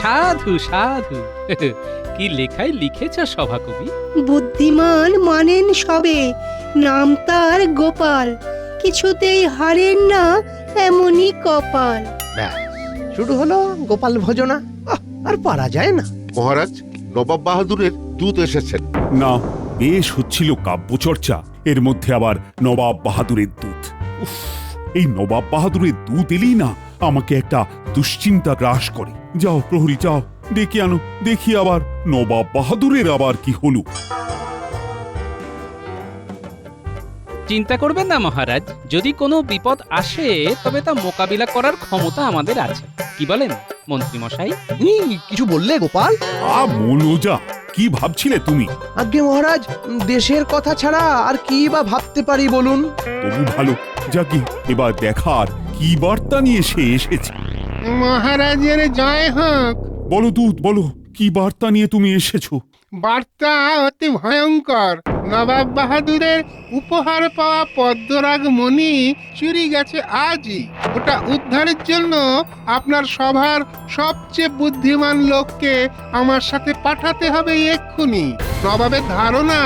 সাধু সাধু কি লেখায় লিখেছ সভাকবি? বুদ্ধিমান মানেন সবে, নাম তার গোপাল, কিছুতেই হারেন না এমনই কপাল। ব্যাস, শুরু হলো গোপাল ভজনা। আর পারা যায় না। মহারাজ, নবাব বাহাদুরের দূত এসেছেন। না, বেশ হচ্ছিল কাব্যচর্চা, এর মধ্যে আবার নবাব বাহাদুরের দূত। উফ, এই নবাব বাহাদুরের দূত এলেই না আমাকে একটা দুশ্চিন্তা গ্রাস করে। যাও প্রহরী, যাও ডেকে আনো, দেখি আবার নবাব বাহাদুরের আবার কি হলো। চিন্তা করবেন না মহারাজ, যদি কোনো বিপদ আসে তবে তা মোকাবিলা করার ক্ষমতা আমাদের আছে। কি বলেন মন্ত্রী মশাই? কিছু বললে গোপাল? মনোজা, কি ভাবছিলে তুমি? আজ্ঞে মহারাজ, দেশের কথা ছাড়া আর কি বা ভাবতে পারি বলুন। তবু ভালো, যাকে এবার দেখার কি বার্তা নিয়ে সে এসেছে। মহারাজের জয় হোক। বলো দূত, বলো কি বার্তা নিয়ে তুমি এসেছো? বার্তা অতি ভয়ঙ্কর। নবাব বাহাদুরের উপহার পাওয়া পদ্মরাগ মণি চুরি গেছে আজই। ওটা উদ্ধারের জন্য আপনার সভার সবচেয়ে বুদ্ধিমান লোককে আমার সাথে পাঠাতে হবে এক্ষুনি। নবাবের ধারণা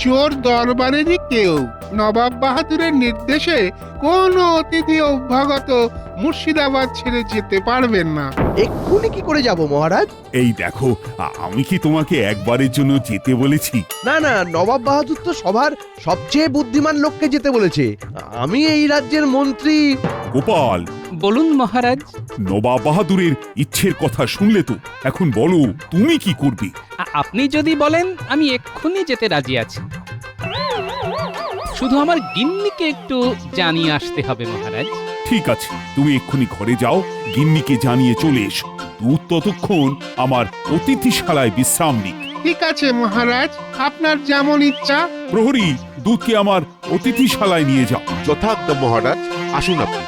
চোর দরবারেরই কেউ। নবাব বাহাদুরের নির্দেশে কোনো অতিথি অভ্যাগত মুর্শিদাবাদ ছেড়ে যেতে পারবেন না। এক্ষুনি কি করে যাব মহারাজ? এই দেখো, আমি কি তোমাকে একবারের জন্য যেতে বলেছি? না না, নবাব বাহাদুর তো সবার সবচেয়ে বুদ্ধিমান লোককে যেতে বলেছে। আমি এই রাজ্যের মন্ত্রী। গোপাল, বলুন মহারাজ। নবাব বাহাদুরের ইচ্ছের কথা শুনলে তো, এখন বলো তুমি কি করবে? আপনি যদি বলেন আমি এক্ষুনি যেতে রাজি আছি, শুধু আমার গিন্নিকে একটু জানিয়ে আসতে হবে মহারাজ। ঠিক আছে, তুমি এক্ষুনি ঘরে যাও, গিন্নিকে জানিয়ে চলে এসো। দূত ততক্ষণ আমার অতিথিশালায় বিশ্রাম নিক। ঠিক আছে মহারাজ, আপনার যেমন ইচ্ছা। প্রহরী, দূতকে আমার অতিথিশালায় নিয়ে যাও। যথাজ্ঞা মহারাজ, আসুন আপনি।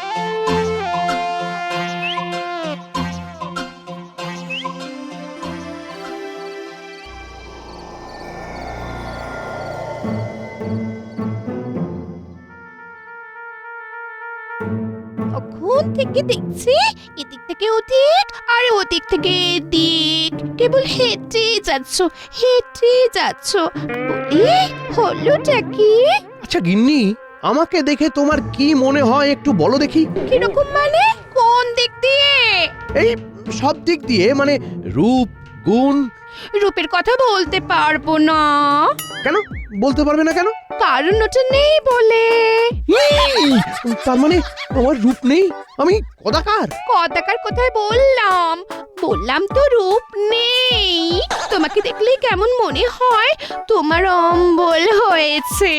তখন থেকে দেখছি এদিক থেকে ওদিক আর ওদিক থেকে এদিক, কেবল হেঁটে যাচ্ছ হেঁটে যাচ্ছ। বলি হলোটা কি? আচ্ছা গিন্নি, আমাকে দেখে তোমার কি মনে হয় একটু বলো দেখি। কিরকম মানে? কোন দিক দিয়ে? এই সব দিক দিয়ে, মানে রূপ, গুণ। রূপের কথা বলতে পারবো না। কেন বলতে পারবে না কেন? কারণ ওটা নেই বলে। তার মানে আমার রূপ নেই, আমি কদাকার। কদাকার কোথায় বললাম? বললাম তো রূপ নেই। তোমাকে দেখলে কেমন মনে হয় তোমার অম্বল হয়েছে,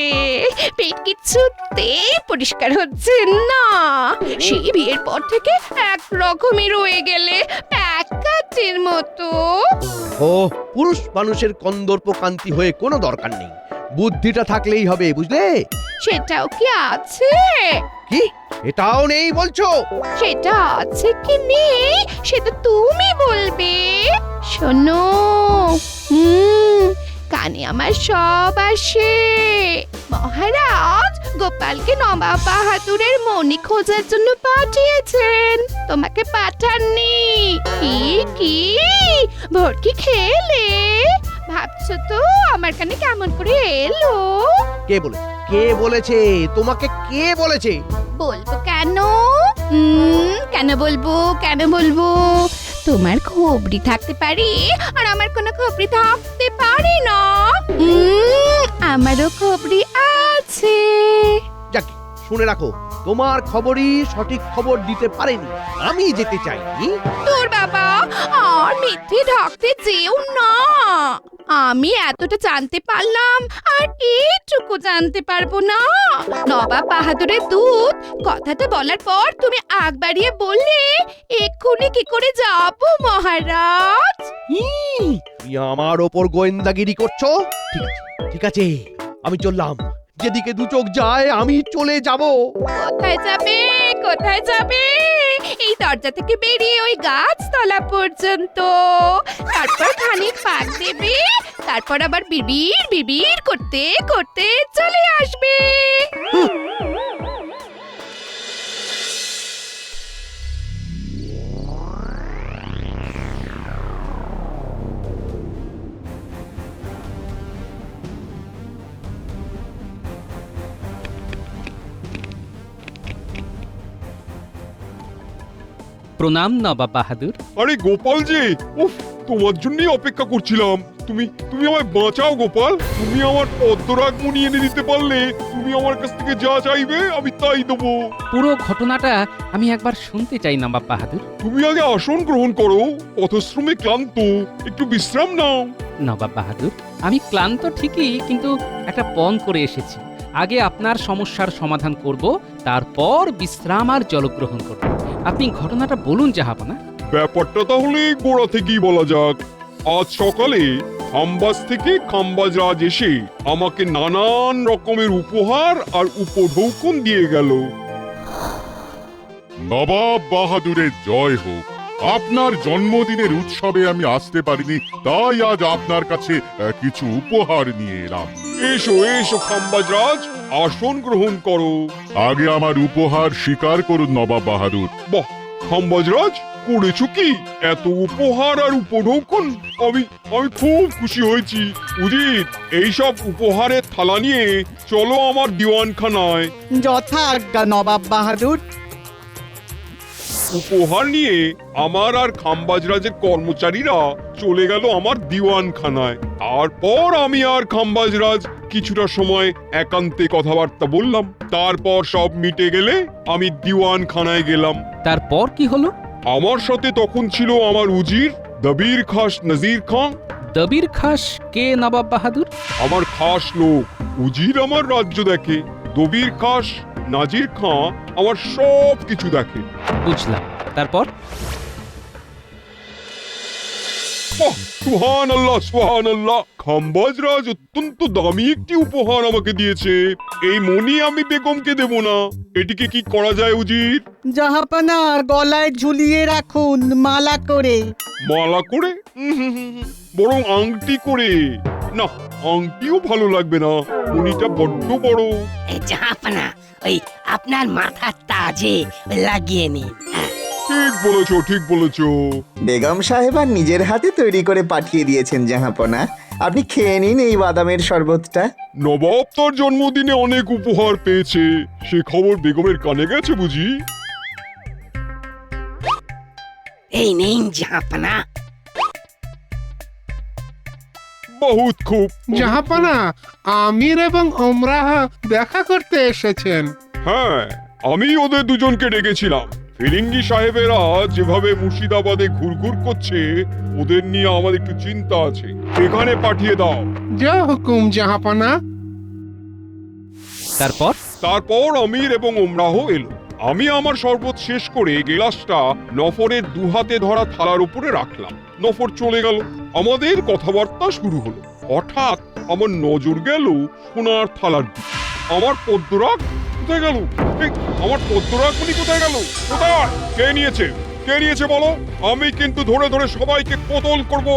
পেট কিছুতেই পরিষ্কার হচ্ছে না। সেই বিয়ের পর থেকে এক রকমই রয়ে গেলে প্যাকাটের মতো। ও, পুরুষ মানুষের কন্দর্প কান্তি হয়ে কোনো দরকার নেই, বুদ্ধিটা থাকলেই হবে, বুঝলে? সেটাও কি আছে? কি এটাও নেই বলছো? সেটা আছে কি নেই সেটা তুমি বলবে। শোনো, কানে আমার সব আসে। মহারাজ গোপালকে নবাব বাহাদুরের মণি খোঁজার জন্য পাঠিয়েছেন, তোমাকে পাঠাননি। কি ভর্তি খেলে ভাবছো তো আমার কানে কেমন করে এলো? কে বলেছে তোমাকে? কে বলেছে? বলবো কেন? কেন বলবো? তোমার খবরি থাকতে পারে আর আমার কোনো খবরি থাকতে পারে না। আমারও খবরি আছে। যাক, শুনে রাখো, তোমার খবরই সঠিক খবর দিতে পারেনি, আমি যেতে চাই। তোর বাবা, আর মিথ্যে ঢাকতে যেও না। আমি এতটা জানতে পারলাম আর এইটুকু জানতে পারবো না। নবাব বাহাদুরের দূত কথাটা বলার পর তুমি আগ বাড়িয়ে বললে এক্ষুনি কি করে যাব মহারাজ? তুমি আমার ওপর গোয়েন্দাগিরি করছো? ঠিক আছে, আমি চললাম। যেদিকে দু চোখ যায় আমি চলে যাব। কোথায় যাবে? এই দরজা থেকে বেরিয়ে ওই গাছতলা পর্যন্ত, তারপর খানিক পাক দেবে, তারপর আবার বিড়বিড় করতে করতে চলে আসবে। প্রণাম নবাব বাহাদুর। আরে গোপাল যে, উফ, তোমার জন্যই অপেক্ষা করছিলাম। তুমি তুমি আমায় বাঁচাও গোপাল। তুমি আমার পদ্মরাগমণি এনে দিতে পারলে তুমি আমার কাছ থেকে যা চাইবে আমি তাই দেবো। পুরো ঘটনাটা আমি একবার শুনতে চাই নবাব বাহাদুর। তুমি আগে আসন গ্রহণ করো, পথশ্রমে ক্লান্ত, একটু বিশ্রাম নাও। নবাব বাহাদুর, আমি ক্লান্ত ঠিকই, কিন্তু একটা পণ করে এসেছি। আগে আপনার সমস্যার সমাধান করব, তারপর বিশ্রাম আর জলগ্রহণ করব। আপনি ঘটনাটা বলুন জাহাপনা। ব্যাপারটা তাহলে গোড়া থেকেই বলা যাক। আজ সকালে খাম্বাজ থেকে খাম্বাজ রাজ এসে আমাকে নানান রকমের উপহার আর উপঢৌকন দিয়ে গেল। নবাব বাহাদুরের জয় হোক। আপনার জন্মদিনের উৎসবে আমি আসতে পারিনি, তাই আজ আপনার কাছে কিছু উপহার নিয়ে এলাম। এসো এসো খাম্বাজ রাজ, আসন গ্রহণ করো। আগে আমার উপহার স্বীকার করুন নবাব বাহাদুর। বাহ, খাম্বাজ রাজ, করেছো কি এত উপহার আর উপঢৌকন? আমি আমি খুব খুশি হয়েছি। উজির, এইসব উপহারের থালা নিয়ে চলো আমার দিওয়ানখানায়। যথাজ্ঞা নবাব বাহাদুর। উপহার নিয়ে আমার আর খাম্বাজ রাজের কর্মচারীরা চলে গেল আমার দিওয়ানখানায়। তারপর আমি আর খাম্বাজ রাজ কিছুটা সময় একান্তে কথাবার্তা বললাম। তারপর সব মিটে গেলে আমি দিওয়ানখানায় গেলাম। তারপর কি হলো? আমার সাথে তখন ছিল আমার উজির দবির খাস নজির খান। দবির খাস কে নবাব বাহাদুর? আমার খাস লোক। উজির আমার রাজ্য দেখে, দবির খাস নাজির খাঁ আমার সব কিছু দেখে। বুঝলাম। তারপর? সুবহান আল্লাহ, সুবহান আল্লাহ। খাম্বাজ রাজ অত্যন্ত দামি একটি উপহার আমাকে দিয়েছে। এই মণি আমি বেগমকে দেব না। এটিকে কি করা যায় উজির? জাহাপানা গলায় ঝুলিয়ে রাখুন মালা করে। মালা করে? বরং আংটি করে। না, আংটিও ভালো লাগবে না, মণিটা বড্ড বড়। জাহাপনা, ওই আপনার মাথার তাজে লাগিয়ে নিন। ঠিক বলেছো, ঠিক বলেছো। বেগম সাহেবা নিজের হাতে তৈরি করে পাঠিয়ে দিয়েছেন জাহাপনা। আপনি খেয়ে নিন এই বাদামের শরবতটা। নবাব তার জন্মদিনে অনেক উপহার পেয়েছে, সে খবর বেগমের কানে গেছে বুঝি? এই নেই জাহাপনা। বহুত খুব। জাহাপানা, আমির এবং ওমরাহ দেখা করতে এসেছেন। হ্যাঁ, আমি ওদের দুজনকে ডেকেছিলাম। ফিরিঙ্গি সাহেবেরা যেভাবে মুর্শিদাবাদে ঘুরঘুর করছে, ওদের নিয়ে আমার একটু চিন্তা আছে। এখানে পাঠিয়ে দাও। যা হুকুম জাহাপানা। তারপর? তারপর আমির এবং ওমরাহ এলো। আমি আমার শরবত শেষ করে গেলাসটা নফরের দুহাতে ধরা থালার উপরে রাখলাম। নফর চলে গেল। আমাদের কথাবার্তা শুরু হলো। হঠাৎ আমার নজর গেল সোনার থালার দিকে। আমার পদ্মরাগ কোথায় গেল? আমার পদ্মরাগমণি কোথায় গেল? কোথায়? কে নিয়েছে? কে নিয়েছে বলো? আমি কিন্তু ধরে ধরে সবাইকে কতল করব,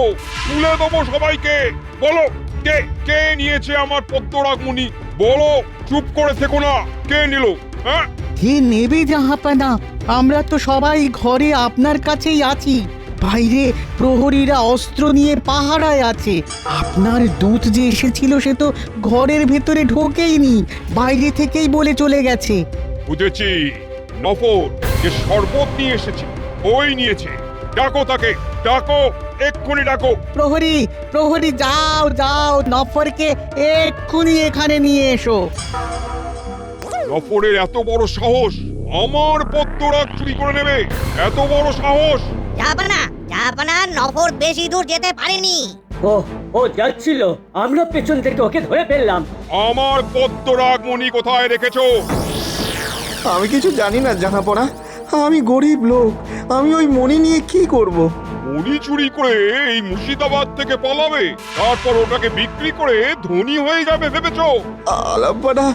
তুলে দেবো সবাইকে। বলো, কে কে নিয়েছে আমার পদ্মরাগমণি? বলো, চুপ করে থেকো না। কে নিল? হ্যাঁ, কে নেবে জাহাপানা? আমরা তো সবাই ঘরে আপনার কাছেই আছি। বাইরে প্রহরীরা অস্ত্র নিয়ে পাহারায় আছে। আপনার দূত যে এসেছিল সে তো ঘরের ভেতরে ঢোকেইনি, বাইরে থেকেই বলে চলে গেছে। বুঝেছি। নফর যে শরবত নিয়ে এসেছে ওই নিয়েছে। ডাকো তাকে, ডাকো, এক্ষুনি ডাকো। প্রহরী, প্রহরী, যাও যাও, নফরকে এক্ষুনি এখানে নিয়ে এসো। নফরের এত বড় সাহস আমার পদ্মরাগ চুরি করে নেবে? এত বড় সাহস! জাহাপনা, নফর বেশি দূর যেতে পারেনি। ও যাচ্ছিল, আমরা পেছন থেকে ওকে ধরে ফেললাম। আমার পদ্মরাগমণি কোথায় রেখেছো? আমি কিছু জানি না জাহাপনা। আমি গরিব লোক, আমি ওই মণি নিয়ে কি করব? মণি চুরি করে এই মুর্শিদাবাদ থেকে পালাবে, তারপর ওটাকে বিক্রি করে ধনী হয়ে যাবে ভেবেছো? আলাম্পানা,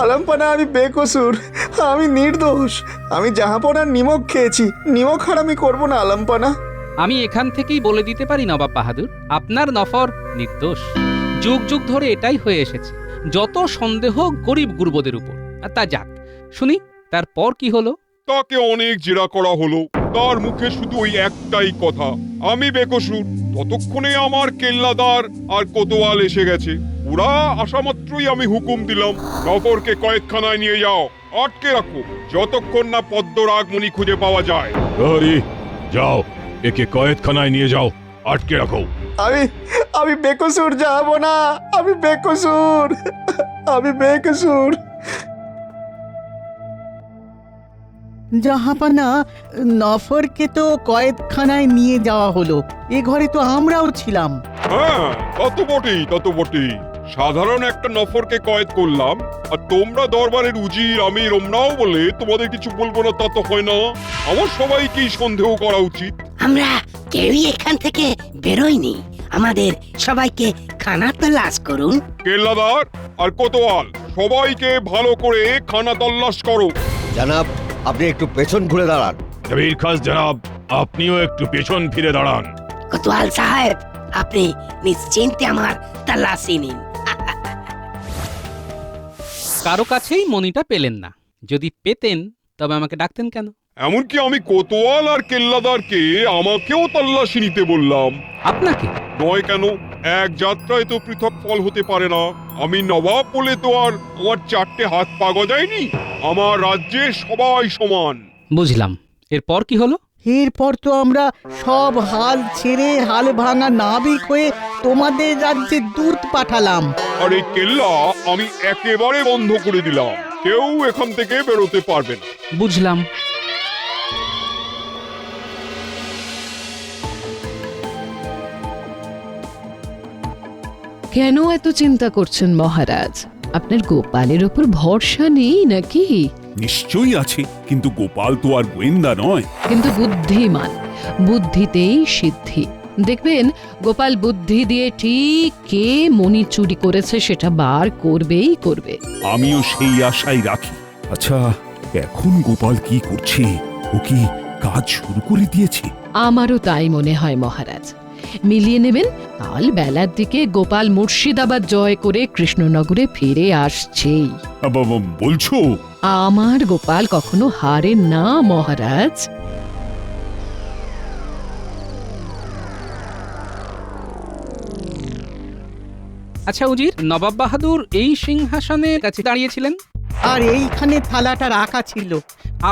আলাম্পানা, আমি বেকসুর, আমি নির্দোষ। আমি জাহাপনার নিমক খেয়েছি, নিমক হারামি করব না আলাম্পানা। আমি এখান থেকেই বলে দিতে পারি নবাব বাহাদুর, আপনার নফর নির্দোষ। যুগ যুগ ধরে এটাই হয়ে এসেছে। যত সন্দেহ গরিব গুরবদের উপর। তা যাক, শুনি তারপর কি হলো? তাকে অনেক জেরা করা হলো। তার মুখে শুধু ওই একটাই কথা, আমি বেকসুর। ততক্ষণে আমার কেল্লাদার আর কোতোয়াল এসে গেছে। ওরা আসা মাত্রই আমি হুকুম দিলাম, নফরকে কয়েদখানায় নিয়ে যাও, আটকে রাখো, যতক্ষণ না পদ্মরাগ মণি খুঁজে পাওয়া যায়। প্রহরী, যাও, একে কয়েদখানায় নিয়ে যাও, আটকে রাখো। আমি বেকসুর যাব না, আমি বেকসুর, আমি বেকসুর। জাহাপানা, নফরকে তো কয়েদখানায় নিয়ে যাওয়া হলো, এ ঘরে তো আমরাও ছিলাম। হ্যাঁ, তত বটেই, তত বটেই। সাধারণ একটা নফরকে কয়েদ করলাম, আর তোমরা দরবারের উজির আমির ওমরাও বলে তোমাদের কিছু বলবো না তা তো হয় না। আমার সবাইকেই সন্দেহ করা উচিত। আমরা কেউই এখান থেকে বেরোইনি, আমাদের সবাইকে খানা তল্লাশ করুন। কেল্লাদার আর কোতোয়াল, সবাইকে ভালো করে খানা তল্লাশ করো। জানাব, আপনি একটু পেছন ঘুরে দাঁড়ান। কবির খাস জনাব, আপনিও একটু পেছন ফিরে দাঁড়ান। কোতোয়াল সাহেব, আপনি নিশ্চিন্তে আমার তল্লাশি নিন। কারো কাছেই মণিটা পেলেন না। যদি পেতেন তবে আমাকে ডাকতেন কেন? এমনকি আমি কোতোয়াল আর কেল্লাদারকে আমাকেও তল্লাশি নিতে বললাম। আপনাকে নয় কেন, এক যাত্রায় তো পৃথক ফল হতে পারে না। আমি নবাব বলে তো আর আমার চারটে হাত পা গজায়নি। আমার রাজ্যে সবাই সমান। বুঝলাম। এরপর কি হলো? এরপর তো আমরা সব হাল ছেড়ে হাল ভাঙা নাবিক হয়ে তোমাদের রাজ্যে দূত পাঠালাম। আর এই কেল্লা আমি একেবারে বন্ধ করে দিলাম, কেউ এখান থেকে বেরোতে পারবে না। বুঝলাম। কেন এত চিন্তা করছেন মহারাজ? আপনার গোপালের ওপর ভরসা নেই নাকি? নিশ্চয়ই আছে, কিন্তু গোপাল তো আর গোয়েন্দা নয়। কিন্তু বুদ্ধিমান, বুদ্ধিতেই সিদ্ধি। দেখবেন গোপাল বুদ্ধি দিয়ে ঠিক কে মণি চুরি করেছে সেটা বার করবেই করবে। আমিও সেই আশাই রাখি। আচ্ছা, এখন গোপাল কি করছে? ও কি কাজ শুরু করে দিয়েছে? আমারও তাই মনে হয় মহারাজ। মিলিয়ে নেবেন, কাল বেলার দিকে গোপাল মুর্শিদাবাদ জয় করে কৃষ্ণনগরে ফিরে আসছেই। বলছো? আমার গোপাল কখনো হারে না মহারাজ। আচ্ছা উজির, নবাব বাহাদুর এই সিংহাসনের কাছে দাঁড়িয়েছিলেন, আর এইখানে থালাটা রাখা ছিল।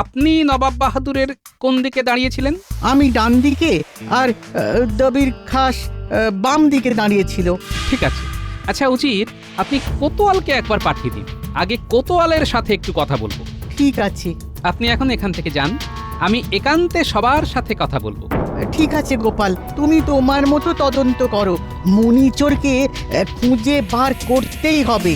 আপনি নবাব বাহাদুরের কোন দিকে দাঁড়িয়েছিলেন? আমি ডান দিকে, আর দবির খাস বাম দিকে দাঁড়িয়েছিল। ঠিক আছে। আচ্ছা উজির, আপনি কোতোয়ালকে একবার পাঠিয়ে দিন, আগে কোতোয়ালের সাথে একটু কথা বলবো। ঠিক আছে। আপনি এখন এখান থেকে যান, আমি একান্তে সবার সাথে কথা বলবো। ঠিক আছে গোপাল, তুমি তোমার মতো তদন্ত করো। মণিচোরকে খুঁজে বার করতেই হবে।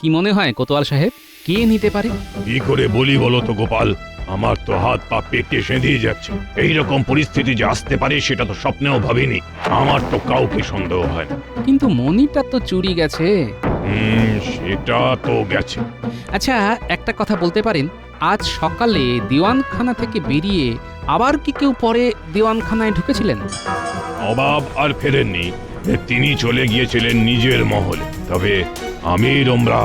কি মনে হয় কোতোয়াল সাহেব, কে নিতে পারে? কি করে বলি বলো তো গোপাল, আমার তো হাত পা পেটে সেঁধিয়ে যাচ্ছে। এইরকম পরিস্থিতি যে আসতে পারে সেটা তো স্বপ্নেও ভাবিনি। আমার তো কাউকে সন্দেহ হয় না। কিন্তু মণিটা তো চুরি গেছে। সেটা তো গেছে। আচ্ছা, একটা কথা বলতে পারেন, আজ সকালে দিওয়ানখানা থেকে বেরিয়ে আবার কি কেউ পরে দিওয়ানখানায় ঢুকেছিলেন? নবাব আর ফেরেননি, তিনি চলে গিয়েছিলেন নিজের মহলে। তবে আমির ওমরা,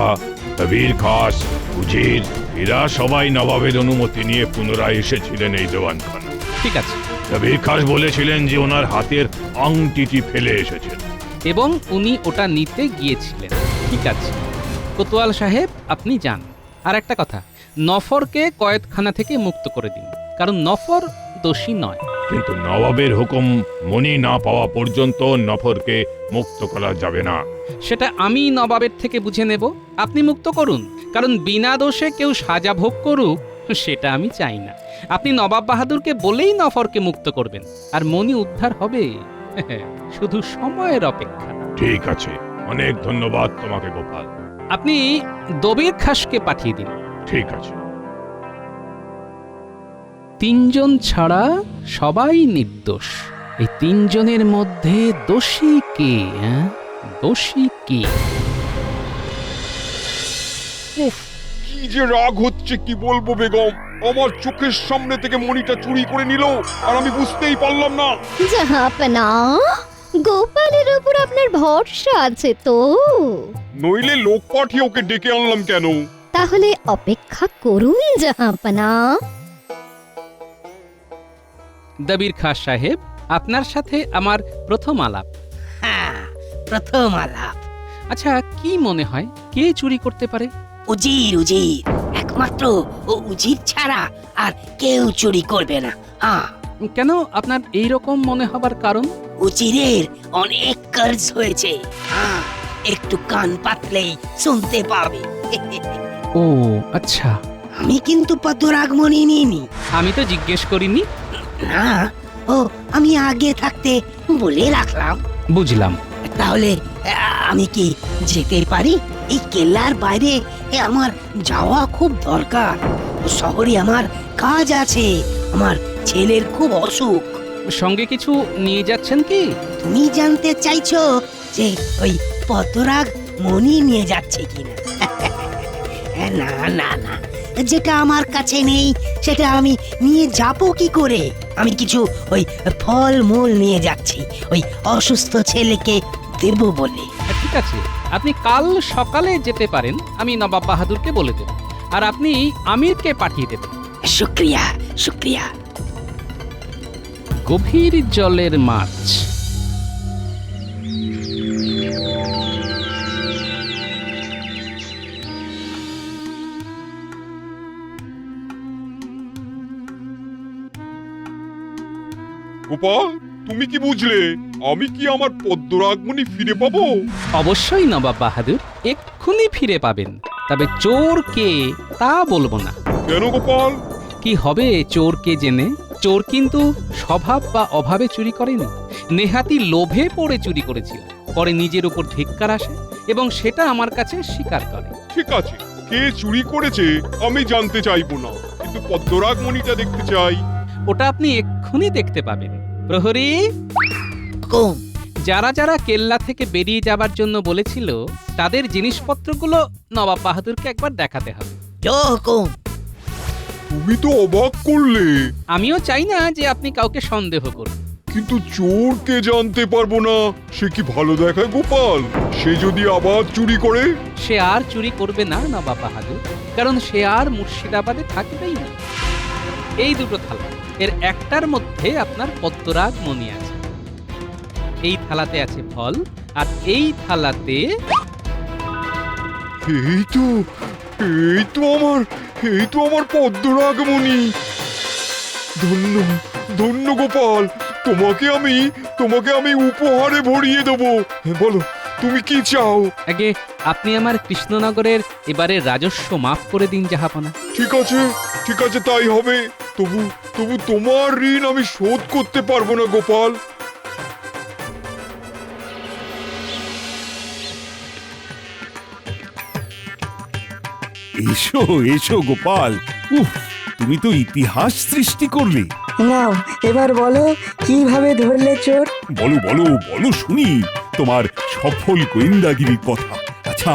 কবির খাস, উজির, এরা সবাই নবাবের অনুমতি নিয়ে পুনরায় এসেছিলেন এই দেওয়ানখানা। ঠিক আছে। কবির খাস বলেছিলেন যে ওনার হাতের আংটিটি ফেলে এসেছেন এবং উনি ওটা নিতে গিয়েছিলেন। ঠিক আছে কোতোয়াল সাহেব, আপনি যান। আর একটা কথা, নফরকে কয়েদখানা থেকে মুক্ত করে দিন, কারণ নফর দোষী নয়। কিন্তু নবাবের হুকুম মনি না পাওয়া পর্যন্ত নফরকে মুক্ত করা যাবে না। সেটা আমি নবাবের থেকে বুঝে নেব, আপনি মুক্ত করুন। কারণ বিনা দোষে কেউ সাজা ভোগ করুক সেটা আমি চাই না। আপনি নবাব বাহাদুরকে বলেই নফরকে মুক্ত করবেন, আর মনি উদ্ধার হবে। শুধু সময়ের অপেক্ষা। ঠিক আছে, অনেক ধন্যবাদ তোমাকে গোপাল। আপনি দবির খাসকে পাঠিয়ে দিন। ঠিক আছে। তিনজন ছাড়া সবাই নির্দোষ। এই তিনজনের মধ্যে দোষী কে? দোষী কে? কি যে রাগ হচ্ছে কি বলবো বেগম, আমার চোখের সামনে থেকে মণিটা চুরি করে নিল আর আমি বুঝতেই পারলাম না। জাহাপনা, গোপালের উপর আপনার ভরসা আছে তো? নইলে লোক পাঠিয়ে ওকে ডেকে আনলাম কেন? তা তাহলে অপেক্ষা করুন জাহাপনা। দবির খাস সাহেব, আপনার সাথে আমার প্রথম আলাপ। হ্যাঁ, প্রথম আলাপ। আচ্ছা, কি মনে হয় কে চুরি করতে পারে? উজির উজির, একমাত্র ও উজির ছাড়া আর কেউ চুরি করবে না। হ্যাঁ, কেন আপনার এই রকম মনে হবার কারণ? উজিরের অনেক কাজ হয়েছে। হ্যাঁ, একটু কান পাতলেই শুনতে পাবে। ও আচ্ছা, আমি কিন্তু পদ্মরাগমণি নিইনি। আমি তো জিজ্ঞেস করিনি। না, ও আমি আগে থাকতে বলে রাখলাম। বুঝলাম। তাহলে আমি কি যেতে পারি? এই কেল্লার বাইরে আমার যাওয়া খুব দরকার। শহরে আমার কাজ আছে, আমার ছেলের খুব অসুখ। সঙ্গে কিছু নিয়ে যাচ্ছেন কি? তুমি জানতে চাইছো যে ওই পদ্মরাগ মণি নিয়ে যাচ্ছে কিনা? না না না, যেটা আমার কাছে নেই সেটা আমি নিয়ে যাব কি করে? আমি কিছু ওই ফল মূল নিয়ে যাচ্ছি, ওই অসুস্থ ছেলেকে দেব বলে। ঠিক আছে, আপনি কাল সকালে যেতে পারেন। আমি নবাব বাহাদুরকে বলে দেব, আর আপনি আমিরকে পাঠিয়ে দেবেন। শুক্রিয়া শুক্রিয়া। গভীর জলের মাছ। গোপাল, তুমি কি বুঝলে? আমি কি আমার পদ্মরাগমণি ফিরে পাবো? অবশ্যই নবাব বাহাদুর, এক্ষুনি ফিরে পাবেন। তবে চোর কে তা বলবো না। কেন গোপাল? কি হবে চোরকে জেনে? চোর কিন্তু স্বভাব বা অভাবে চুরি করেনি, নেহাতি লোভে পড়ে চুরি করেছিল। পরে নিজের উপর ধিক্কার আসে এবং সেটা আমার কাছে স্বীকার করে। ঠিক আছে, কে চুরি করেছে আমি জানতে চাইবো না, কিন্তু পদ্মরাগমণিটা দেখতে চাই। ওটা আপনি এক্ষুনি দেখতে পাবেন। প্রহরী, কম যারা যারা কেল্লা থেকে বেরিয়ে যাবার জন্য বলেছিল তাদের জিনিসপত্রগুলো নবাব বাহাদুরকে একবার দেখাতে হবে। কম তুমি তো অবাক করলে। আমিও চাই না যে আপনি কাউকে সন্দেহ করুন। কিন্তু চোরকে জানতে পারবো না, সে কি ভালো দেখায় গোপাল? সে যদি আবার চুরি করে? সে আর চুরি করবে না নবাব বাহাদুর, কারণ সে আর মুর্শিদাবাদে থাকবেই না। এই দুটো থালা, এর একটার মধ্যে আপনার পদ্মরাগ মণি আছে। এই থালাতে আছে ফল, আর এই থালাতে এই তো আমার পদ্মরাগমণি। ধন্য ধন্য গোপাল, তোমাকে আমি উপহারে ভরিয়ে দেবো। বলো, তুমি কি চাও? আগে আপনি আমার কৃষ্ণনগরের এবারে রাজস্ব মাফ করে দিন জাহাপনা। ঠিক আছে, তাই হবে। তবু তোমার ঋণ আমি শোধ করতে পারবো না গোপাল। এসো এসো গোপাল, উফ, তুমি তো ইতিহাস সৃষ্টি করলে। নাও এবার বলো কিভাবে ধরলে চোর? বলো বলো বলো শুনি তোমার সফল গোয়েন্দাগিরির কথা। আচ্ছা,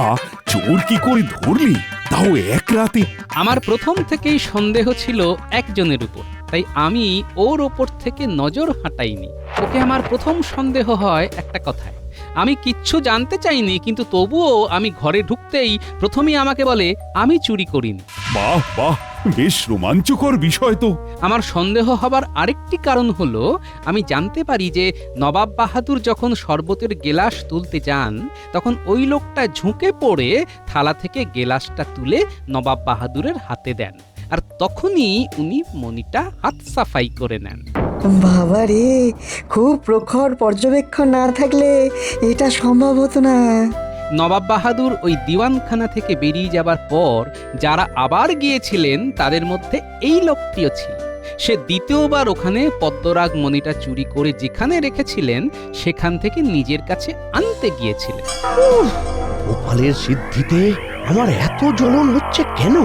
চোর কি করে ধরলি, তাও এক রাতে? আমার প্রথম থেকেই সন্দেহ ছিল একজনের উপর, তাই আমি ওর ওপর থেকে নজর হাঁটাইনি। ওকে আমার প্রথম সন্দেহ হয় একটা কথায়। আমি কিচ্ছু জানতে চাইনি, কিন্তু তবুও আমি ঘরে ঢুকতেই প্রথমেই আমাকে বলে আমি চুরি করিনি। বাহ বাহ, বেশ রোমাঞ্চকর বিষয় তো। আমার সন্দেহ হবার আরেকটি কারণ হলো, আমি জানতে পারি যে নবাব বাহাদুর যখন শরবতের গেলাস তুলতে যান, তখন ওই লোকটা ঝুঁকে পড়ে থালা থেকে গেলাসটা তুলে নবাব বাহাদুরের হাতে দেন, আর তখনই উনি মণিটা হাত সাফাই করে নেন। বাবা রে, খুব প্রখর পর্যবেক্ষণ না থাকলে এটা সম্ভব হতো না। নবাব বাহাদুর ওই দিওয়ানখানা থেকে বেরিয়ে যাবার পর যারা আবার গিয়েছিলেন তাদের মধ্যে এই লোকটিও ছিল। সে দ্বিতীয়বার ওখানে পদ্মরাগ মণিটা চুরি করে যেখানে রেখেছিলেন সেখান থেকে নিজের কাছে আনতে গিয়েছিলেন। গোপালের সিদ্ধিতে আমার এত জ্বলন হচ্ছে কেন?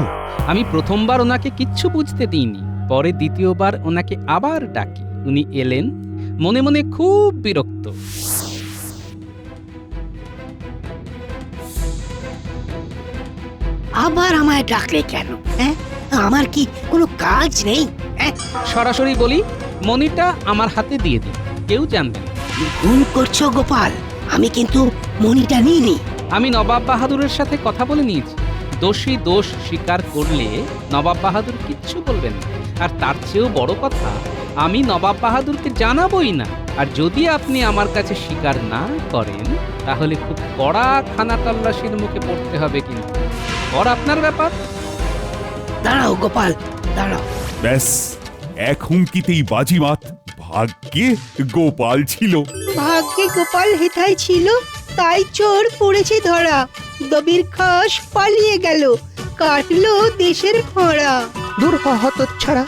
আমি প্রথমবার ওনাকে কিচ্ছু বুঝতে দিইনি, পরে দ্বিতীয়বার ওনাকে আবার ডাকি। উনি এলেন, মনে মনে খুব বিরক্ত। আবার আমায় ডাকলে কেন? হ্যাঁ, আমার কি কোনো কাজ নেই? সরাসরি বলি, মণিটা আমার হাতে দিয়ে দিন, কেউ জানবে না। ভুল করছো গোপাল, আমি কিন্তু মণিটা নিইনি। আমি নবাব বাহাদুরের সাথে কথা বলে নিয়েছি, দোষী দোষ স্বীকার করলে নবাব বাহাদুর কিচ্ছু বলবেন না। আর তার চেয়েও বড় কথা, আমি নবাব বাহাদুরকে জানাবই না। আর যদি আপনি আমার কাছে স্বীকার না করেন, তাহলে খুব কড়া খানা তল্লাশির মুখে পড়তে হবে কিন্তু। আর আপনার ব্যাপার। দাঁড়াও গোপাল, দাঁড়াও। ব্যাস, এক হুমকিতেই বাজিমাত। ভাগ্যে গোপাল ছিল। ভাগ্যে গোপাল হেথায় ছিল, তাই চোর পড়েছে ধরা। দবির খাস পালিয়ে গেল, কাটলো দেশের খরা। দূর হত ছাড়া